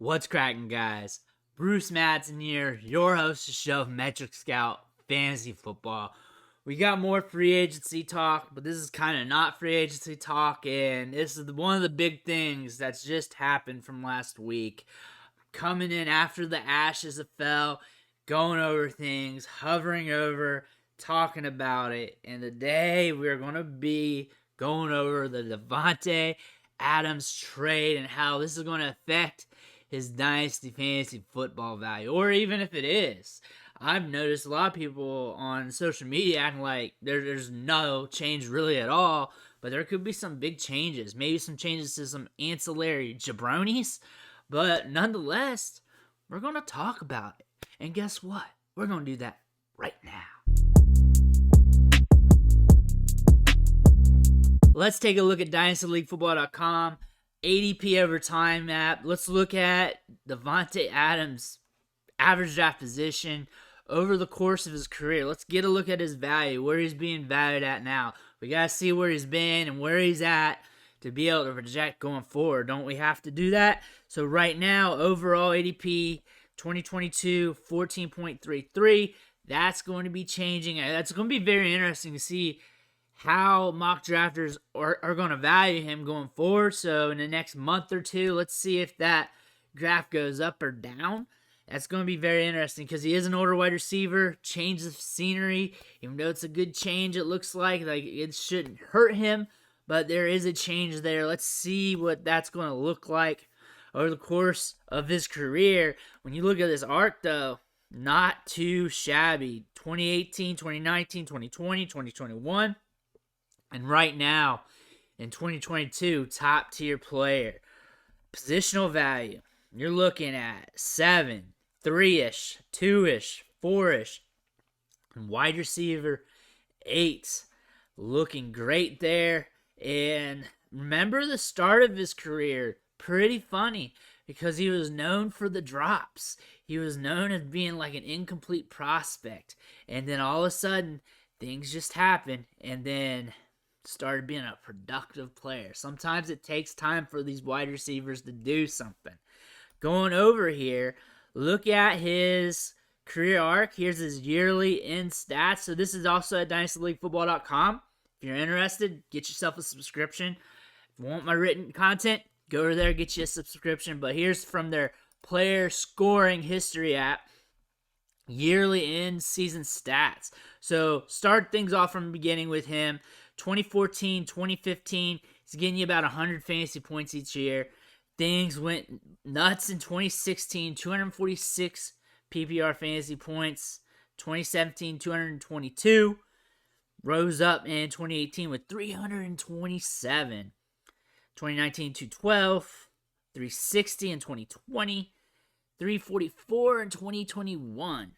What's cracking, guys? Bruce Madsen here, your host of the show, Metric Scout Fantasy Football. We got more free agency talk, but this is kind of not free agency talk, and this is one of the big things that's just happened from last week. Coming in after the ashes have fell, going over things, hovering over, talking about it, and today we're going to be going over the Davante Adams trade and how this is going to affect his Dynasty fantasy football value, or even if it is. I've noticed a lot of people on social media acting like there's no change really at all, but there could be some big changes. Maybe some changes to some ancillary jabronis, but nonetheless, we're going to talk about it. And guess what? We're going to do that right now. Let's take a look at DynastyLeagueFootball.com. ADP over time map. Let's look at Davante Adams' average draft position over the course of his career. Let's get a look at his value, where he's being valued at now. We got to see where he's been and where he's at to be able to project going forward. Don't we have to do that? So right now, overall ADP 2022, 14.33. That's going to be changing. That's going to be very interesting to see how mock drafters are going to value him going forward. So in the next month or two, let's see if that graph goes up or down. That's going to be very interesting because he is an older wide receiver. Change of scenery. Even though it's a good change, it looks like it shouldn't hurt him, but there is a change there. Let's see what that's going to look like over the course of his career. When you look at this arc, though, not too shabby. 2018, 2019, 2020, 2021. And right now, in 2022, top tier player. Positional value, you're looking at 7, 3-ish, 2-ish, 4-ish. And wide receiver, 8. Looking great there. And remember the start of his career, pretty funny because he was known for the drops. He was known as being like an incomplete prospect. And then all of a sudden, things just happened. And then started being a productive player. Sometimes it takes time for these wide receivers to do something. Going over here, look at his career arc. Here's his yearly end stats. So this is also at DynastyLeagueFootball.com. If you're interested, get yourself a subscription. If you want my written content, go over there, get you a subscription. But here's from their player scoring history app. Yearly end season stats. So start things off from the beginning with him. 2014, 2015, he's getting you about 100 fantasy points each year. Things went nuts in 2016, 246 PPR fantasy points. 2017, 222. Rose up in 2018 with 327. 2019, 212. 360 in 2020. 344 in 2021.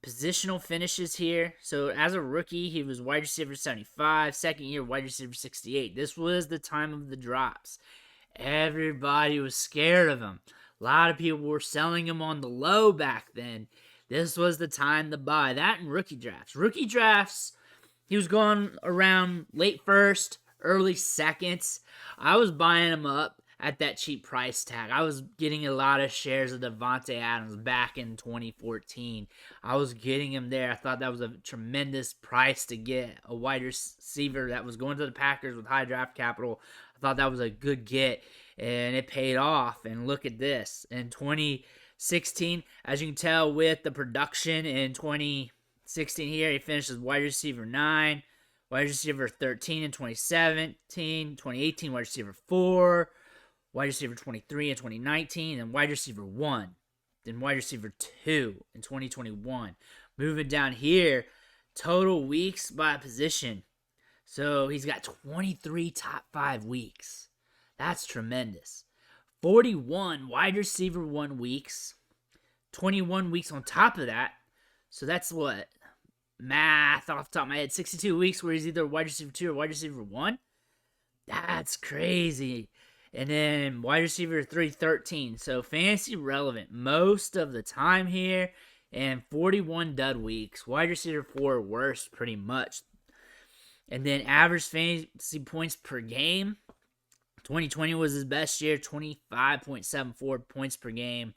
Positional finishes here. So as a rookie, he was wide receiver 75. Second year, wide receiver 68. This was the time of the drops. Everybody was scared of him. A lot of people were selling him on the low back then. This was the time to buy. That and rookie drafts. Rookie drafts, he was going around late first, early seconds. I was buying him up at that cheap price tag. I was getting a lot of shares of Davante Adams back in 2014. I was getting him there. I thought that was a tremendous price to get a wide receiver that was going to the Packers with high draft capital. I thought that was a good get, and it paid off. And look at this. In 2016, as you can tell with the production in 2016 here, he finished as wide receiver 9, wide receiver 13 in 2017, 2018, wide receiver 4, wide receiver 23 in 2019, and wide receiver 1. Then wide receiver 2 in 2021. Moving down here, total weeks by position. So he's got 23 top 5 weeks. That's tremendous. 41 wide receiver 1 weeks. 21 weeks on top of that. So that's what? Math off the top of my head. 62 weeks where he's either wide receiver 2 or wide receiver 1. That's crazy. And then wide receiver 3, 13. So fantasy relevant most of the time here. And 41 dud weeks. Wide receiver 4 worst pretty much. And then average fantasy points per game. 2020 was his best year, 25.74 points per game.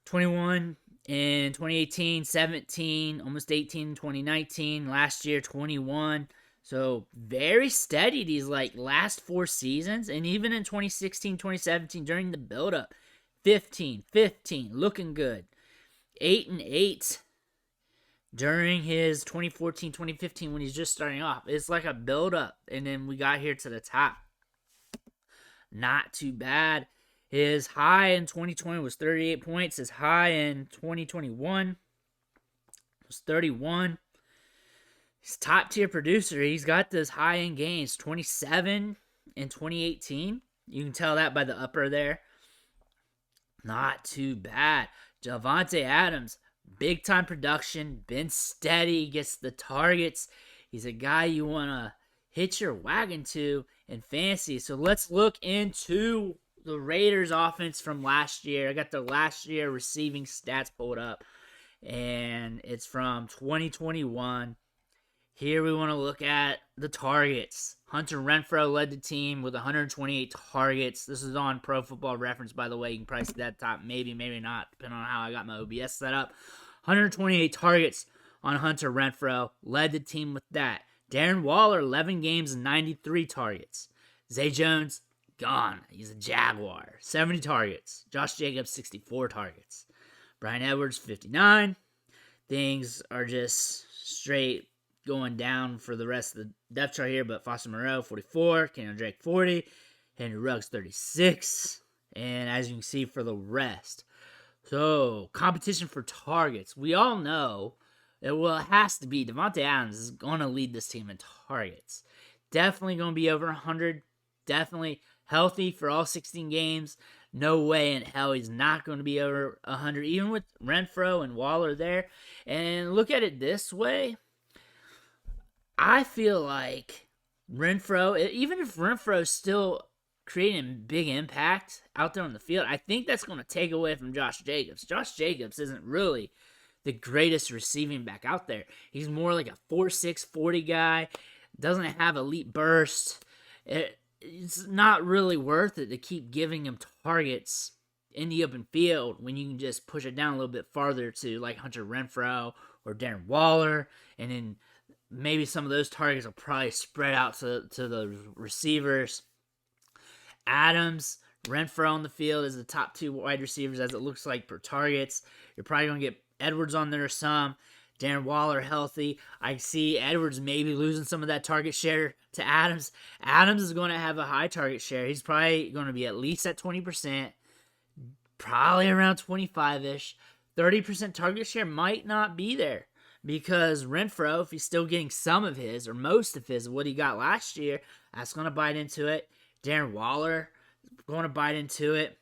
21 in 2018, 17, almost 18 in 2019. Last year, 21. So very steady these last 4 seasons. And even in 2016, 2017, during the buildup, 15, 15, looking good. 8 and 8 during his 2014, 2015 when he's just starting off. It's like a buildup. And then we got here to the top. Not too bad. His high in 2020 was 38 points. His high in 2021 was 31. He's top tier producer. He's got those high end gains. 27 in 2018. You can tell that by the upper there. Not too bad. Davante Adams, big time production. Been steady. Gets the targets. He's a guy you want to hitch your wagon to in fantasy. So let's look into the Raiders offense from last year. I got the last year receiving stats pulled up, and it's from 2021. Here we want to look at the targets. Hunter Renfrow led the team with 128 targets. This is on Pro Football Reference, by the way. You can probably see that top. Maybe, maybe not, depending on how I got my OBS set up. 128 targets on Hunter Renfrow. Led the team with that. Darren Waller, 11 games and 93 targets. Zay Jones, gone. He's a Jaguar. 70 targets. Josh Jacobs, 64 targets. Bryan Edwards, 59. Things are just straight going down for the rest of the depth chart here, but Foster Moreau, 44. Kenyon Drake, 40. Henry Ruggs, 36. And as you can see for the rest. So, competition for targets. We all know that, it has to be. Davante Adams is going to lead this team in targets. Definitely going to be over 100. Definitely healthy for all 16 games. No way in hell he's not going to be over 100, even with Renfrow and Waller there. And look at it this way. I feel like Renfrow, even if Renfrow's still creating big impact out there on the field, I think that's going to take away from Josh Jacobs. Josh Jacobs isn't really the greatest receiving back out there. He's more like a 4.6 40 guy. Doesn't have elite burst. It's not really worth it to keep giving him targets in the open field when you can just push it down a little bit farther to like Hunter Renfrow or Darren Waller, and then maybe some of those targets will probably spread out to the receivers. Adams, Renfrow on the field is the top 2 wide receivers as it looks like per targets. You're probably going to get Edwards on there some. Darren Waller healthy. I see Edwards maybe losing some of that target share to Adams. Adams is going to have a high target share. He's probably going to be at least at 20%. Probably around 25-ish. 30% target share might not be there. Because Renfrow, if he's still getting some of his, or most of his, what he got last year, that's going to bite into it. Darren Waller going to bite into it.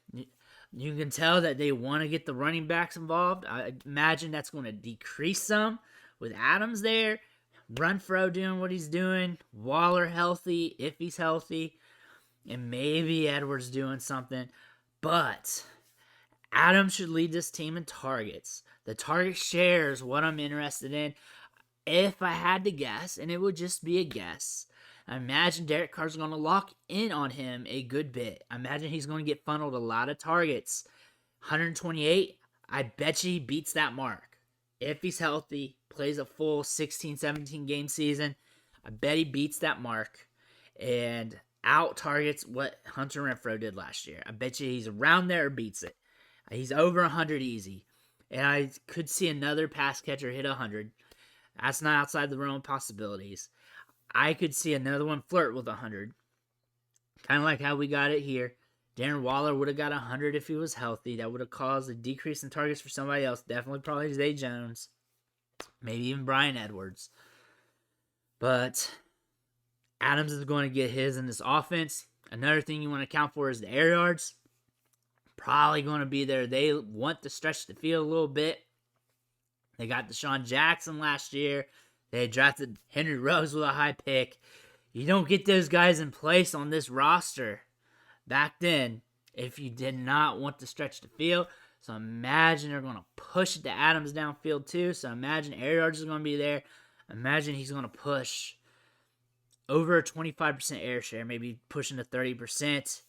You can tell that they want to get the running backs involved. I imagine that's going to decrease some with Adams there. Renfrow doing what he's doing. Waller healthy, if he's healthy. And maybe Edwards doing something. But Adams should lead this team in targets. The target share is what I'm interested in. If I had to guess, and it would just be a guess, I imagine Derek Carr's going to lock in on him a good bit. I imagine he's going to get funneled a lot of targets. 128, I bet you he beats that mark. If he's healthy, plays a full 16, 17 game season, I bet he beats that mark and out targets what Hunter Renfrow did last year. I bet you he's around there or beats it. He's over 100 easy. And I could see another pass catcher hit 100. That's not outside the realm of possibilities. I could see another one flirt with 100. Kind of like how we got it here. Darren Waller would have got 100 if he was healthy. That would have caused a decrease in targets for somebody else. Definitely probably Zay Jones. Maybe even Bryan Edwards. But Adams is going to get his in this offense. Another thing you want to account for is the air yards. Probably going to be there. They want to stretch the field a little bit. They got Deshaun Jackson last year. They drafted Henry Ruggs with a high pick. You don't get those guys in place on this roster back then if you did not want to stretch the field. So imagine they're going to push it to Adams downfield too. So imagine air yards is going to be there. Imagine he's going to push over a 25% air share, maybe pushing to 30%,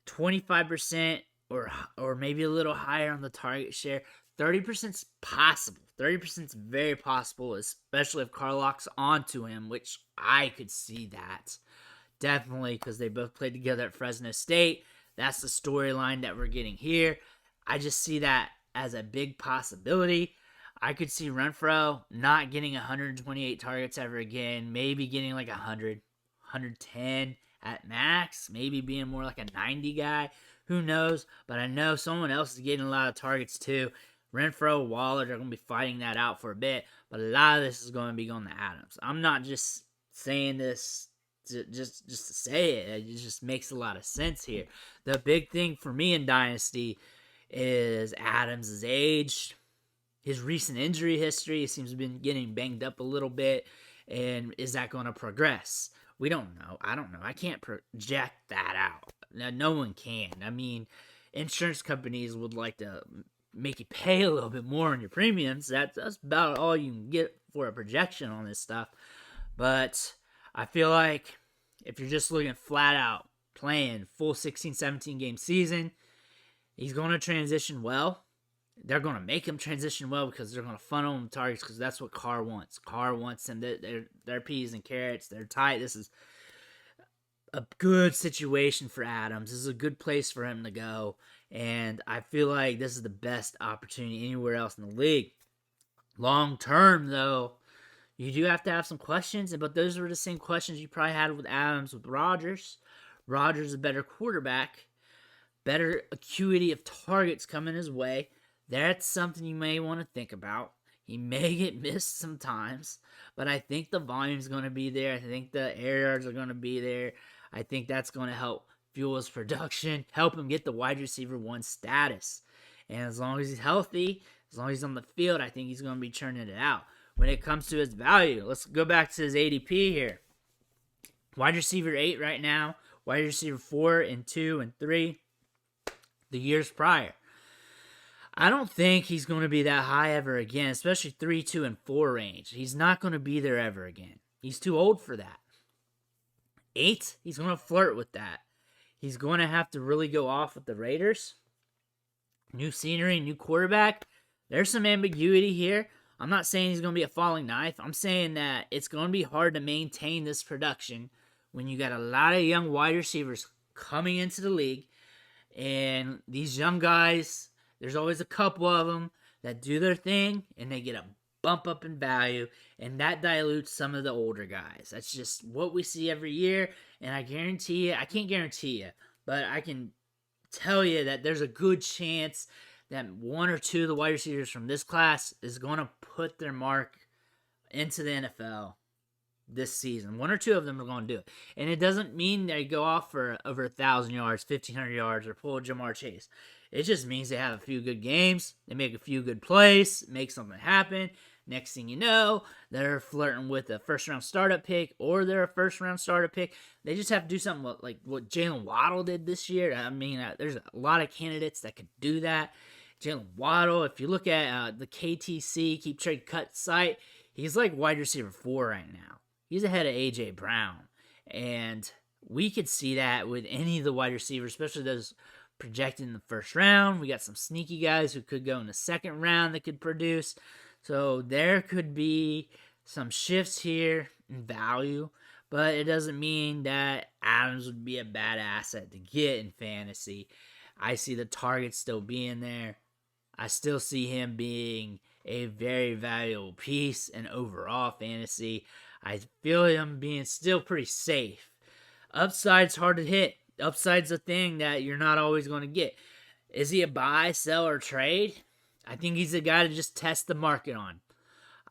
25%, or maybe a little higher on the target share. 30% is possible. 30% is very possible, especially if Carr locks onto him, which I could see that. Definitely, because they both played together at Fresno State. That's the storyline that we're getting here. I just see that as a big possibility. I could see Renfrow not getting 128 targets ever again, maybe getting like 100, 110 at max, maybe being more like a 90 guy. Who knows? But I know someone else is getting a lot of targets too. Renfrow, Waller, they're going to be fighting that out for a bit, but a lot of this is going to be going to Adams. I'm not just saying this just to say it. It just makes a lot of sense here. The big thing for me in Dynasty is Adams' age, his recent injury history. He seems to have been getting banged up a little bit, and is that going to progress? We don't know. I don't know. I can't project that out. No one can. I mean, insurance companies would like to make you pay a little bit more on your premiums. That's about all you can get for a projection on this stuff. But I feel like if you're just looking flat out playing full 16, 17 game season, he's going to transition well. They're going to make him transition well because they're going to funnel him targets because that's what Carr wants. Carr wants him. They're peas and carrots. They're tight. This is a good situation for Adams. This is a good place for him to go. And I feel like this is the best opportunity anywhere else in the league. Long term, though, you do have to have some questions, but those were the same questions you probably had with Adams with Rodgers. Rodgers is a better quarterback, better acuity of targets coming his way. That's something you may want to think about. He may get missed sometimes, but I think the volume's going to be there. I think the air yards are going to be there. I think that's going to help fuel his production, help him get the wide receiver one status. And as long as he's healthy, as long as he's on the field, I think he's going to be churning it out. When it comes to his value, let's go back to his ADP here. Wide receiver 8 right now, wide receiver 4 and 2 and 3 the years prior. I don't think he's going to be that high ever again, especially 3, 2, and 4 range. He's not going to be there ever again. He's too old for that. 8, he's going to flirt with that. He's going to have to really go off with the Raiders. New scenery, new quarterback. There's some ambiguity here. I'm not saying he's going to be a falling knife. I'm saying that it's going to be hard to maintain this production when you got a lot of young wide receivers coming into the league. And these young guys, there's always a couple of them that do their thing and they get a bump up in value, and that dilutes some of the older guys. That's just what we see every year, and I guarantee you, I can't guarantee you, but I can tell you that there's a good chance that 1 or 2 of the wide receivers from this class is going to put their mark into the NFL this season. 1 or 2 of them are going to do it. And it doesn't mean they go off for over 1,000 yards, 1,500 yards, or pull Jamar Chase. It just means they have a few good games, they make a few good plays, make something happen. Next thing you know, they're flirting with a first-round startup pick, or they're a first-round startup pick. They just have to do something like what Jalen Waddle did this year. I mean, there's a lot of candidates that could do that. Jalen Waddle, if you look at the KTC, Keep Trade Cut site, he's like wide receiver 4 right now. He's ahead of A.J. Brown. And we could see that with any of the wide receivers, especially those projected in the first round. We got some sneaky guys who could go in the second round that could produce. So there could be some shifts here in value, but it doesn't mean that Adams would be a bad asset to get in fantasy. I see the target still being there. I still see him being a very valuable piece in overall fantasy. I feel him being still pretty safe. Upside's hard to hit. Upside's a thing that you're not always going to get. Is he a buy, sell, or trade? I think he's a guy to just test the market on.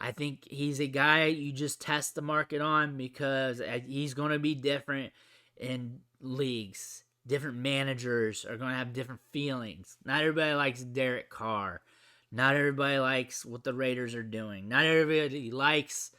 I think he's a guy you just test the market on because he's going to be different in leagues. Different managers are going to have different feelings. Not everybody likes Derek Carr. Not everybody likes what the Raiders are doing. Not everybody likes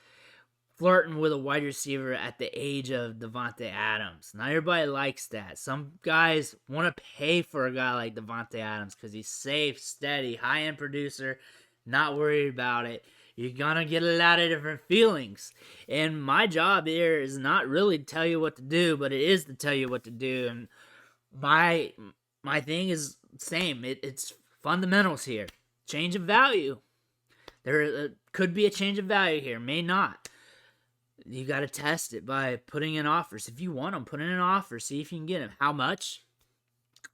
flirting with a wide receiver at the age of Davante Adams. Not everybody likes that. Some guys want to pay for a guy like Davante Adams because he's safe, steady, high-end producer, not worried about it. You're going to get a lot of different feelings. And my job here is not really to tell you what to do, but it is to tell you what to do. And my thing is same. It's fundamentals here. Change of value. There could be a change of value here. May not. You got to test it by putting in offers. If you want them, put in an offer. See if you can get them. How much?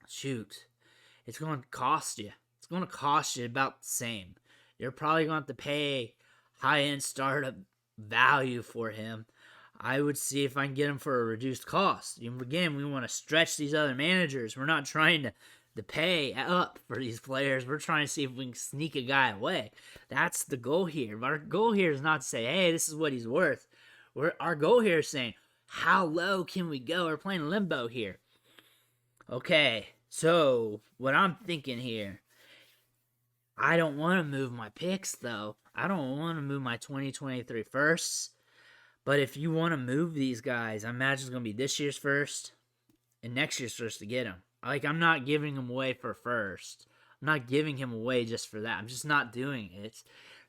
Shoot. It's going to cost you. It's going to cost you about the same. You're probably going to have to pay high-end startup value for him. I would see if I can get him for a reduced cost. Again, we want to stretch these other managers. We're not trying to pay up for these players. We're trying to see if we can sneak a guy away. That's the goal here. Our goal here is not to say, hey, this is what he's worth. Our goal here is saying, how low can we go? We're playing limbo here. Okay, so what I'm thinking here, I don't want to move my picks, though. I don't want to move my 2023 firsts. But if you want to move these guys, I imagine it's going to be this year's first and next year's first to get them. Like, I'm not giving him away for first. I'm not giving him away just for that. I'm just not doing it.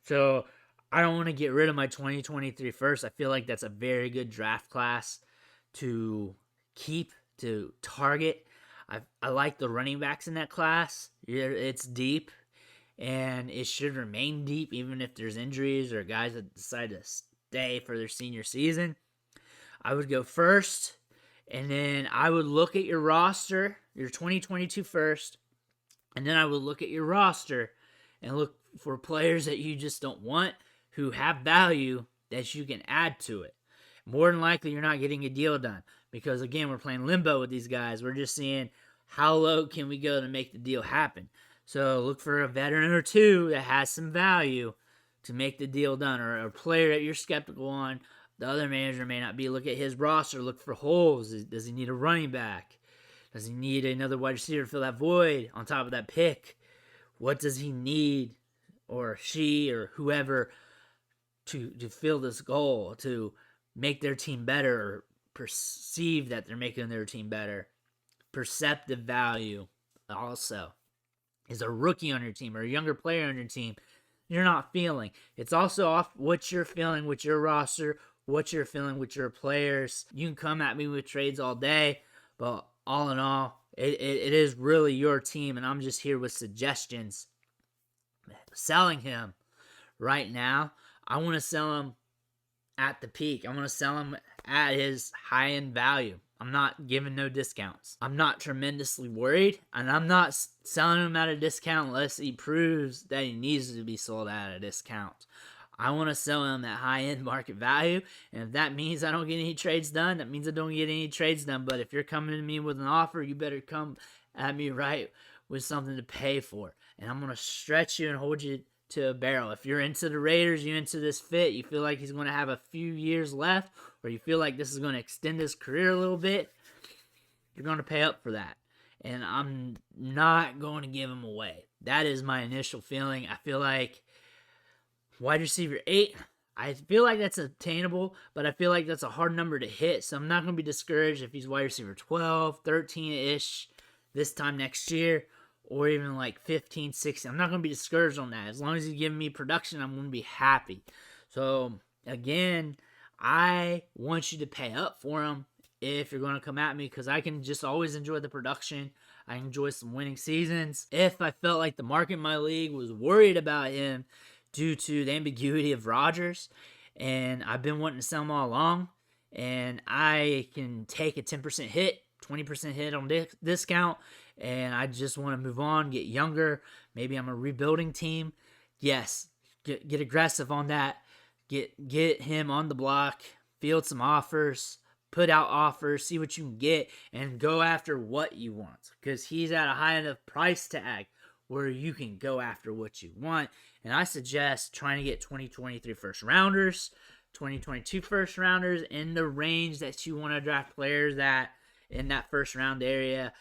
So, I don't want to get rid of my 2023 first. I feel like that's a very good draft class to keep, to target. I like the running backs in that class. It's deep, and it should remain deep even if there's injuries or guys that decide to stay for their senior season. I would go first, and then I would look at your roster, your 2022 first, and then I would look at your roster and look for players that you just don't want who have value that you can add to it. More than likely, you're not getting a deal done because, again, we're playing limbo with these guys. We're just seeing how low can we go to make the deal happen. So look for a veteran or two that has some value to make the deal done, or a player that you're skeptical on. The other manager may not be. Look at his roster. Look for holes. Does he need a running back? Does he need another wide receiver to fill that void on top of that pick? What does he need, or she, or whoever, to fill this goal, to make their team better, or perceive that they're making their team better? Perceptive value also. Is a rookie on your team or a younger player on your team you're not feeling. It's also off what you're feeling with your roster, what you're feeling with your players. You can come at me with trades all day, but all in all, it is really your team, and I'm just here with suggestions. Selling him right now, I want to sell him at the peak. I want to sell him at his high-end value. I'm not giving no discounts. I'm not tremendously worried, and I'm not selling him at a discount unless he proves that he needs to be sold at a discount. I want to sell him at high-end market value, and if that means I don't get any trades done, that means I don't get any trades done. But if you're coming to me with an offer, you better come at me right with something to pay for, and I'm going to stretch you and hold you to a barrel. If you're into the Raiders, you're into this fit, you feel like he's going to have a few years left, or you feel like this is going to extend his career a little bit, you're going to pay up for that. And I'm not going to give him away. That is my initial feeling. I feel like wide receiver 8, I feel like that's attainable, but I feel like that's a hard number to hit, so I'm not going to be discouraged if he's wide receiver 12, 13-ish this time next year, or even like 15, 16. I'm not going to be discouraged on that. As long as he's giving me production, I'm going to be happy. So, again, I want you to pay up for him if you're going to come at me, because I can just always enjoy the production. I enjoy some winning seasons. If I felt like the market in my league was worried about him due to the ambiguity of Rodgers, and I've been wanting to sell him all along, and I can take a 10% hit, 20% hit on discount, and I just want to move on, get younger. Maybe I'm a rebuilding team. Yes, get aggressive on that. Get him on the block, field some offers, put out offers, see what you can get, and go after what you want. Because he's at a high enough price tag where you can go after what you want. And I suggest trying to get 2023 first rounders, 2022 first rounders in the range that you want to draft players at in that first round area.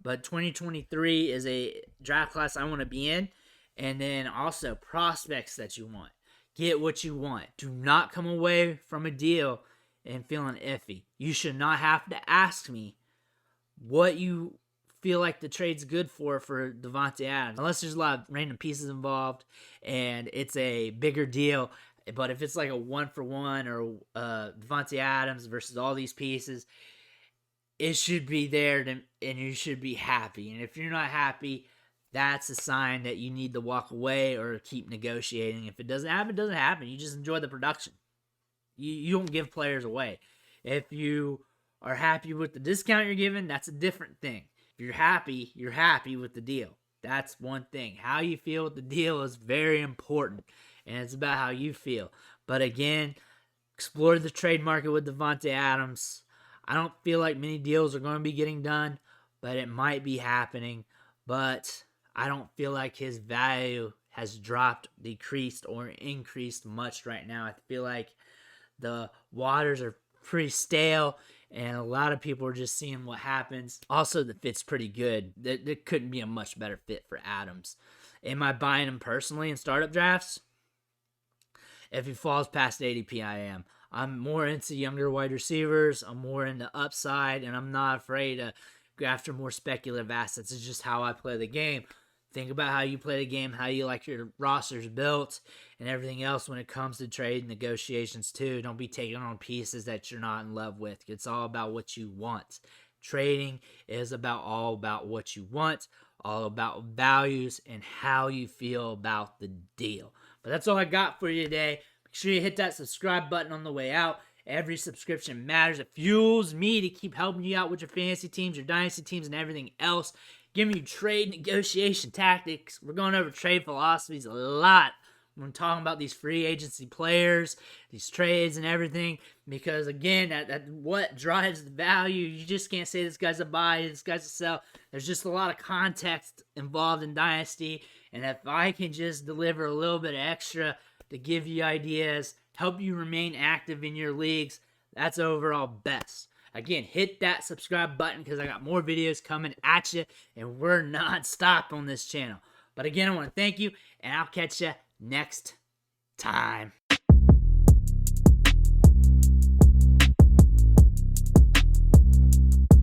But 2023 is a draft class I want to be in. And then also prospects that you want. Get what you want. Do not come away from a deal and feeling iffy. You should not have to ask me what you feel like the trade's good for Davante Adams, unless there's a lot of random pieces involved and it's a bigger deal. But if it's like a 1-for-1 or Davante Adams versus all these pieces, it should be there and you should be happy. And if you're not happy, that's a sign that you need to walk away or keep negotiating. If it doesn't happen, it doesn't happen. You just enjoy the production. You don't give players away. If you are happy with the discount you're given, that's a different thing. If you're happy with the deal. That's one thing. How you feel with the deal is very important, and it's about how you feel. But again, explore the trade market with Davante Adams. I don't feel like many deals are going to be getting done, but it might be happening. But I don't feel like his value has dropped, decreased, or increased much right now. I feel like the waters are pretty stale, and a lot of people are just seeing what happens. Also, the fit's pretty good. There couldn't be a much better fit for Adams. Am I buying him personally in startup drafts? If he falls past ADP, I am. I'm more into younger wide receivers. I'm more into upside, and I'm not afraid to go after more speculative assets. It's just how I play the game. Think about how you play the game, how you like your rosters built, and everything else when it comes to trade negotiations too. Don't be taking on pieces that you're not in love with. It's all about what you want. Trading is all about what you want, all about values and how you feel about the deal. But that's all I got for you today. Make sure you hit that subscribe button on the way out. Every subscription matters. It fuels me to keep helping you out with your fantasy teams, your dynasty teams, and everything else. Giving you trade negotiation tactics. We're going over trade philosophies a lot when talking about these free agency players, these trades and everything. Because again, that what drives the value. You just can't say this guy's a buy, this guy's a sell. There's just a lot of context involved in Dynasty. And if I can just deliver a little bit extra to give you ideas, help you remain active in your leagues, that's overall best. Again, hit that subscribe button because I got more videos coming at you, and we're non-stop on this channel. But again, I want to thank you, and I'll catch you next time.